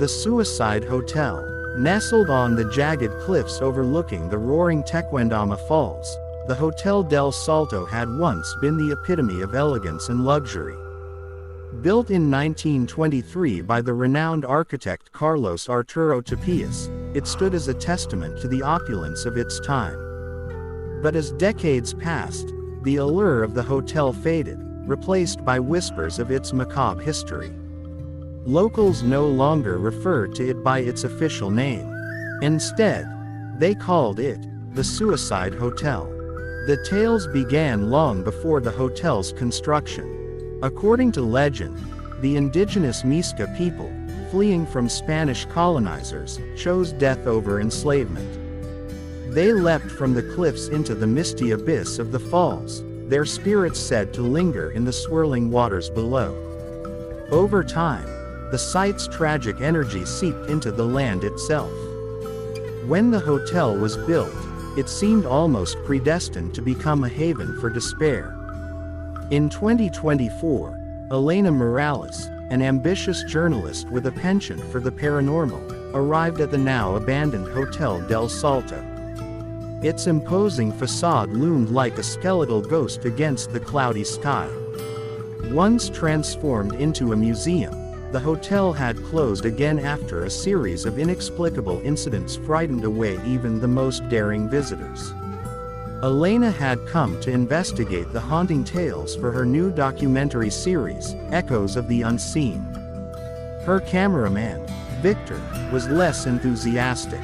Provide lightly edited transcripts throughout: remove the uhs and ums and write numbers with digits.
The Suicide Hotel. Nestled on the jagged cliffs overlooking the roaring Tequendama Falls, the Hotel del Salto had once been the epitome of elegance and luxury. Built in 1923 by the renowned architect Carlos Arturo Tapias, it stood as a testament to the opulence of its time. But as decades passed, the allure of the hotel faded, replaced by whispers of its macabre history. Locals no longer referred to it by its official name. Instead, they called it the Suicide Hotel. The tales began long before the hotel's construction. According to legend, the indigenous Misca people, fleeing from Spanish colonizers, chose death over enslavement. They leapt from the cliffs into the misty abyss of the falls, their spirits said to linger in the swirling waters below. Over time, the site's tragic energy seeped into the land itself. When the hotel was built, it seemed almost predestined to become a haven for despair. In 2024, Elena Morales, an ambitious journalist with a penchant for the paranormal, arrived at the now abandoned Hotel del Salto. Its imposing facade loomed like a skeletal ghost against the cloudy sky. Once transformed into a museum, the hotel had closed again after a series of inexplicable incidents frightened away even the most daring visitors. Elena had come to investigate the haunting tales for her new documentary series, Echoes of the Unseen. Her cameraman, Victor, was less enthusiastic.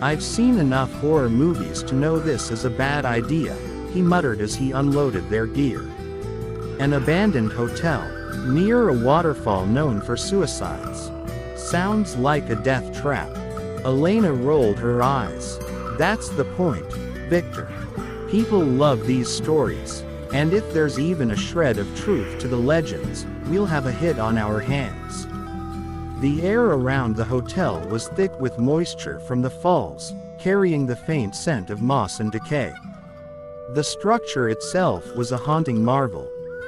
"I've seen enough horror movies to know this is a bad idea," he muttered as he unloaded their gear. An abandoned hotel, near a waterfall known for suicides. Sounds like a death trap. Elena rolled her eyes. "That's the point, Victor. People love these stories, and if there's even a shred of truth to the legends, we'll have a hit on our hands." The air around the hotel was thick with moisture from the falls, carrying the faint scent of moss and decay. The structure itself was a haunting marvel.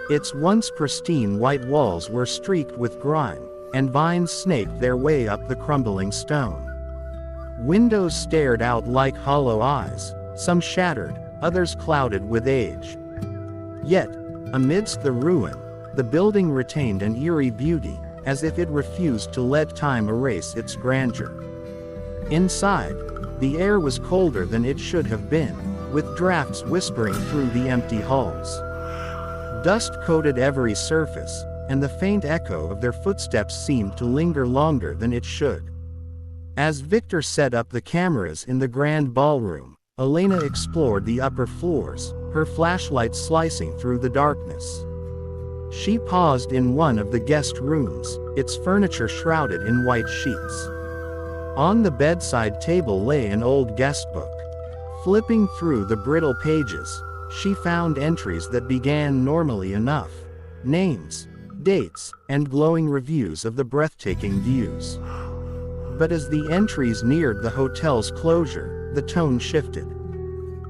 Its once pristine white walls were streaked with grime, and vines snaked their way up the crumbling stone. Windows stared out like hollow eyes, some shattered, others clouded with age. Yet, amidst the ruin, the building retained an eerie beauty, as if it refused to let time erase its grandeur. Inside, the air was colder than it should have been, with drafts whispering through the empty halls. Dust coated every surface, and the faint echo of their footsteps seemed to linger longer than it should. As Victor set up the cameras in the grand ballroom, Elena explored the upper floors, her flashlight slicing through the darkness. She paused in one of the guest rooms, its furniture shrouded in white sheets. On the bedside table lay an old guest book. Flipping through the brittle pages, she found entries that began normally enough: names, dates, and glowing reviews of the breathtaking views. But as the entries neared the hotel's closure, the tone shifted.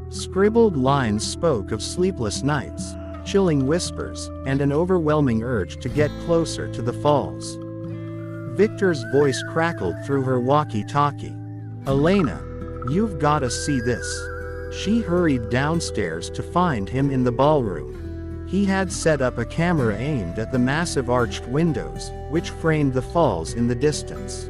Scribbled lines spoke of sleepless nights, chilling whispers, and an overwhelming urge to get closer to the falls. Victor's voice crackled through her walkie-talkie. "Elena, you've gotta see this." She hurried downstairs to find him in the ballroom. He had set up a camera aimed at the massive arched windows, which framed the falls in the distance.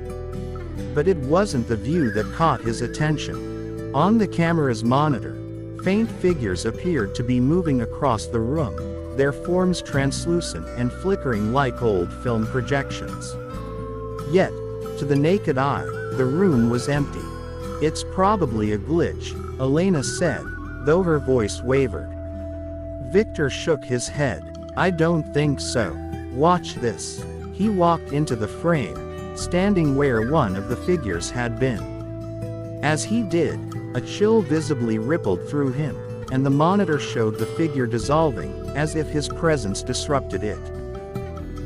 But it wasn't the view that caught his attention. On the camera's monitor, faint figures appeared to be moving across the room, their forms translucent and flickering like old film projections. Yet, to the naked eye, the room was empty. "It's probably a glitch," Elena said, though her voice wavered. Victor shook his head. "I don't think so. Watch this." He walked into the frame, standing where one of the figures had been. As he did, a chill visibly rippled through him, and the monitor showed the figure dissolving, as if his presence disrupted it.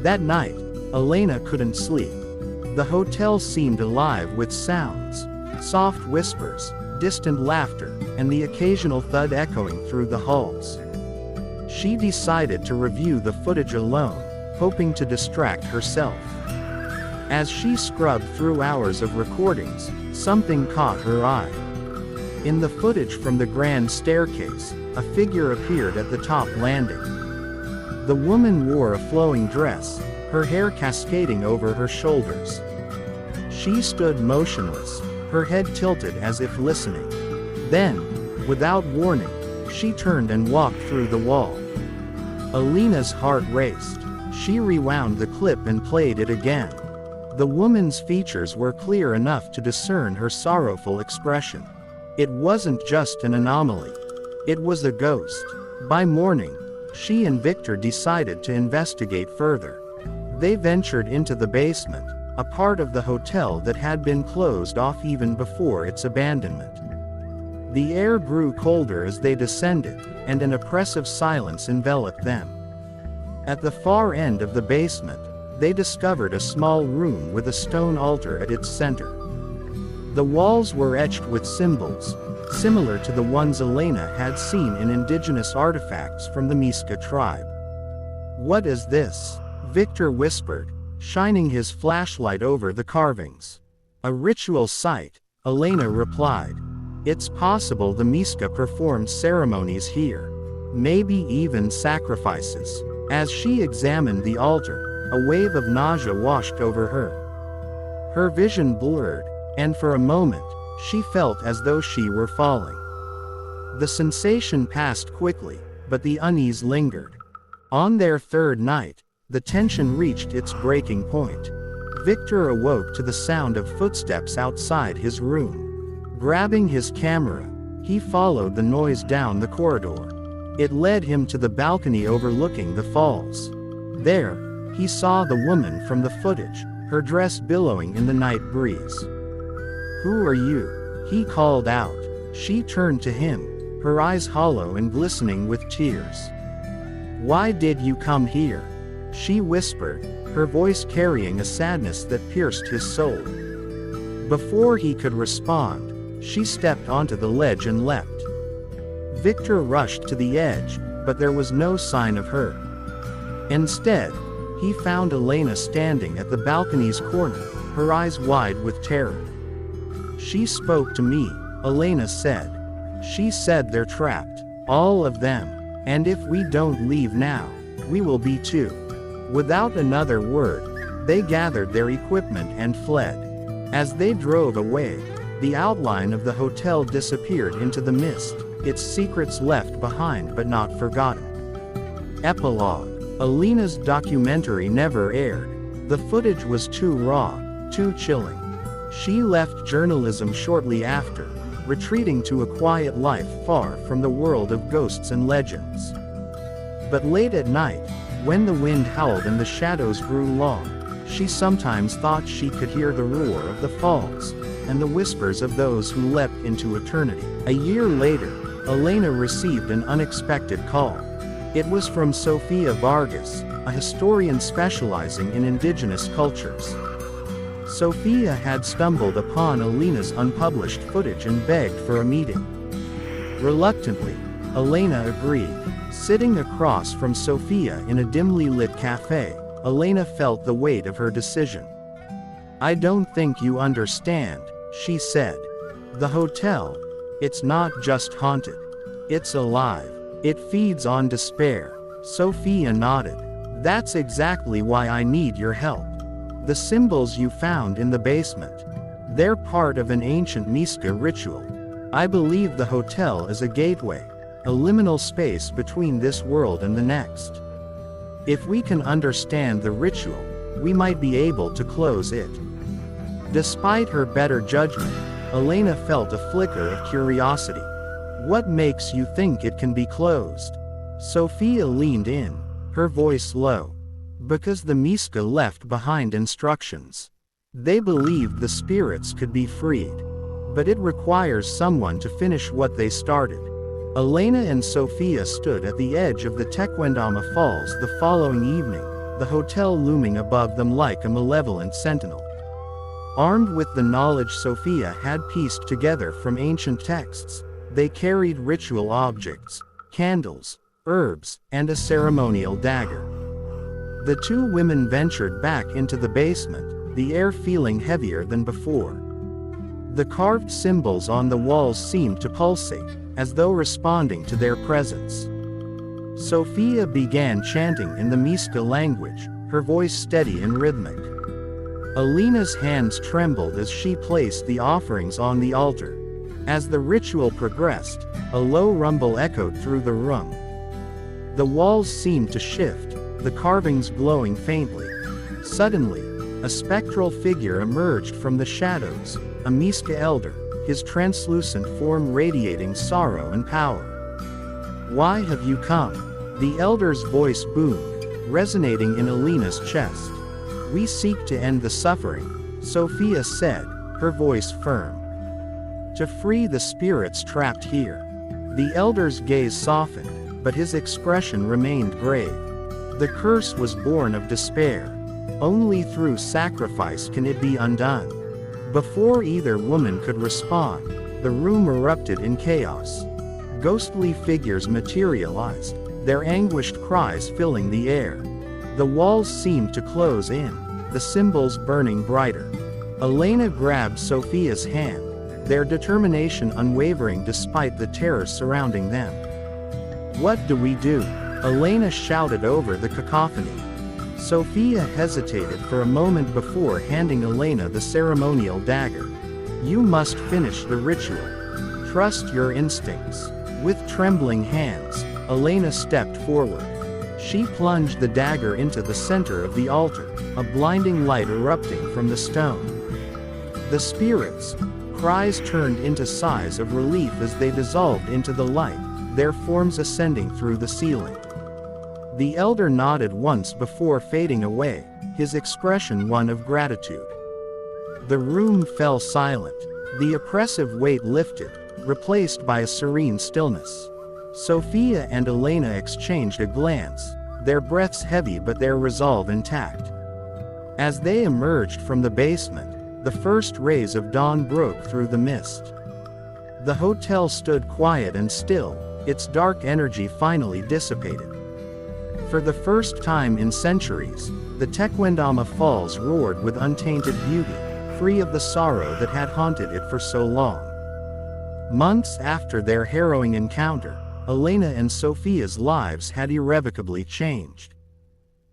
That night, Elena couldn't sleep. The hotel seemed alive with sounds, soft whispers, distant laughter, and the occasional thud echoing through the halls. She decided to review the footage alone, hoping to distract herself. As she scrubbed through hours of recordings, something caught her eye. In the footage from the grand staircase, a figure appeared at the top landing. The woman wore a flowing dress, her hair cascading over her shoulders. She stood motionless, her head tilted as if listening. Then, without warning, she turned and walked through the wall. Alina's heart raced. She rewound the clip and played it again. The woman's features were clear enough to discern her sorrowful expression. It wasn't just an anomaly. It was a ghost. By morning, she and Victor decided to investigate further. They ventured into the basement, a part of the hotel that had been closed off even before its abandonment. The air grew colder as they descended, and an oppressive silence enveloped them. At the far end of the basement, they discovered a small room with a stone altar at its center. The walls were etched with symbols, similar to the ones Elena had seen in indigenous artifacts from the Miska tribe. "What is this?" Victor whispered, shining his flashlight over the carvings. "A ritual site," Elena replied. "It's possible the Miska performed ceremonies here. Maybe even sacrifices." As she examined the altar, a wave of nausea washed over her. Her vision blurred, and for a moment, she felt as though she were falling. The sensation passed quickly, but the unease lingered. On their third night, the tension reached its breaking point. Victor awoke to the sound of footsteps outside his room. Grabbing his camera, he followed the noise down the corridor. It led him to the balcony overlooking the falls. There, he saw the woman from the footage, her dress billowing in the night breeze. "Who are you?" he called out. She turned to him, her eyes hollow and glistening with tears. "Why did you come here?" she whispered, her voice carrying a sadness that pierced his soul. Before he could respond, she stepped onto the ledge and leapt. Victor rushed to the edge, but there was no sign of her. Instead, he found Elena standing at the balcony's corner, her eyes wide with terror. "She spoke to me," Elena said. "She said they're trapped, all of them, and if we don't leave now, we will be too." Without another word, they gathered their equipment and fled. As they drove away, the outline of the hotel disappeared into the mist, its secrets left behind but not forgotten. Epilogue. Elena's documentary never aired. The footage was too raw, too chilling. She left journalism shortly after, retreating to a quiet life far from the world of ghosts and legends. But late at night, when the wind howled and the shadows grew long, she sometimes thought she could hear the roar of the falls, and the whispers of those who leapt into eternity. A year later, Elena received an unexpected call. It was from Sofia Vargas, a historian specializing in indigenous cultures. Sofia had stumbled upon Elena's unpublished footage and begged for a meeting. Reluctantly, Elena agreed. Sitting across from Sofia in a dimly lit cafe, Elena felt the weight of her decision. "I don't think you understand," she said. "The hotel, it's not just haunted. It's alive. It feeds on despair." Sofia nodded. "That's exactly why I need your help. The symbols you found in the basement, they're part of an ancient Miska ritual. I believe the hotel is a gateway, a liminal space between this world and the next. If we can understand the ritual, we might be able to close it." Despite her better judgment, Elena felt a flicker of curiosity. "What makes you think it can be closed?" Sofia leaned in, her voice low. "Because the Miska left behind instructions. They believed the spirits could be freed. But it requires someone to finish what they started." Elena and Sofia stood at the edge of the Tequendama Falls the following evening, the hotel looming above them like a malevolent sentinel. Armed with the knowledge Sofia had pieced together from ancient texts, they carried ritual objects, candles, herbs, and a ceremonial dagger. The two women ventured back into the basement, the air feeling heavier than before. The carved symbols on the walls seemed to pulsate, as though responding to their presence. Sophia began chanting in the Miska language, her voice steady and rhythmic. Alina's hands trembled as she placed the offerings on the altar. As the ritual progressed, a low rumble echoed through the room. The walls seemed to shift, the carvings glowing faintly. Suddenly, a spectral figure emerged from the shadows, a Miska elder, his translucent form radiating sorrow and power. "Why have you come?" The elder's voice boomed, resonating in Alina's chest. "We seek to end the suffering," Sophia said, her voice firm. "To free the spirits trapped here." The elder's gaze softened, but his expression remained grave. "The curse was born of despair. Only through sacrifice can it be undone." Before either woman could respond, the room erupted in chaos. Ghostly figures materialized, their anguished cries filling the air. The walls seemed to close in, the symbols burning brighter. Elena grabbed Sophia's hand, their determination unwavering despite the terror surrounding them. "What do we do?" Elena shouted over the cacophony. Sophia hesitated for a moment before handing Elena the ceremonial dagger. "You must finish the ritual. Trust your instincts." With trembling hands, Elena stepped forward. She plunged the dagger into the center of the altar, a blinding light erupting from the stone. The spirits' cries turned into sighs of relief as they dissolved into the light, their forms ascending through the ceiling. The elder nodded once before fading away, his expression one of gratitude. The room fell silent, the oppressive weight lifted, replaced by a serene stillness. Sophia and Elena exchanged a glance, their breaths heavy but their resolve intact. As they emerged from the basement, the first rays of dawn broke through the mist. The hotel stood quiet and still, its dark energy finally dissipated. For the first time in centuries, the Tequendama Falls roared with untainted beauty, free of the sorrow that had haunted it for so long. Months after their harrowing encounter, Elena and Sophia's lives had irrevocably changed.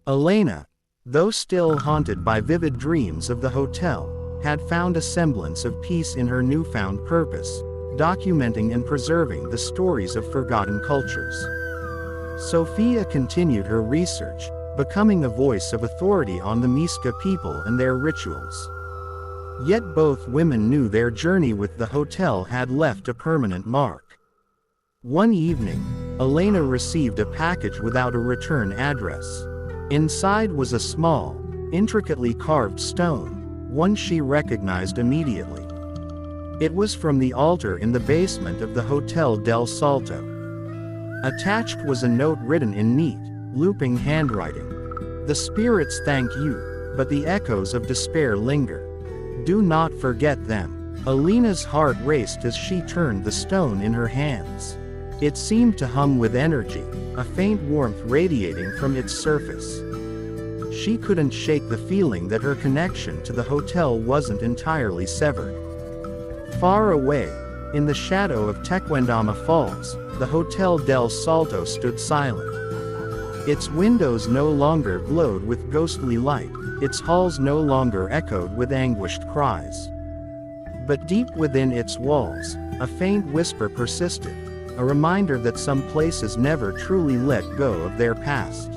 Elena, though still haunted by vivid dreams of the hotel, had found a semblance of peace in her newfound purpose, documenting and preserving the stories of forgotten cultures. Sophia continued her research, becoming a voice of authority on the Miska people and their rituals. Yet both women knew their journey with the hotel had left a permanent mark. One evening, Elena received a package without a return address. Inside was a small, intricately carved stone, one she recognized immediately. It was from the altar in the basement of the Hotel del Salto. Attached was a note written in neat, looping handwriting. "The spirits thank you, but the echoes of despair linger. Do not forget them." Elena's heart raced as she turned the stone in her hands. It seemed to hum with energy, a faint warmth radiating from its surface. She couldn't shake the feeling that her connection to the hotel wasn't entirely severed. Far away, in the shadow of Tequendama Falls, the Hotel del Salto stood silent. Its windows no longer glowed with ghostly light, its halls no longer echoed with anguished cries. But deep within its walls, a faint whisper persisted, a reminder that some places never truly let go of their past.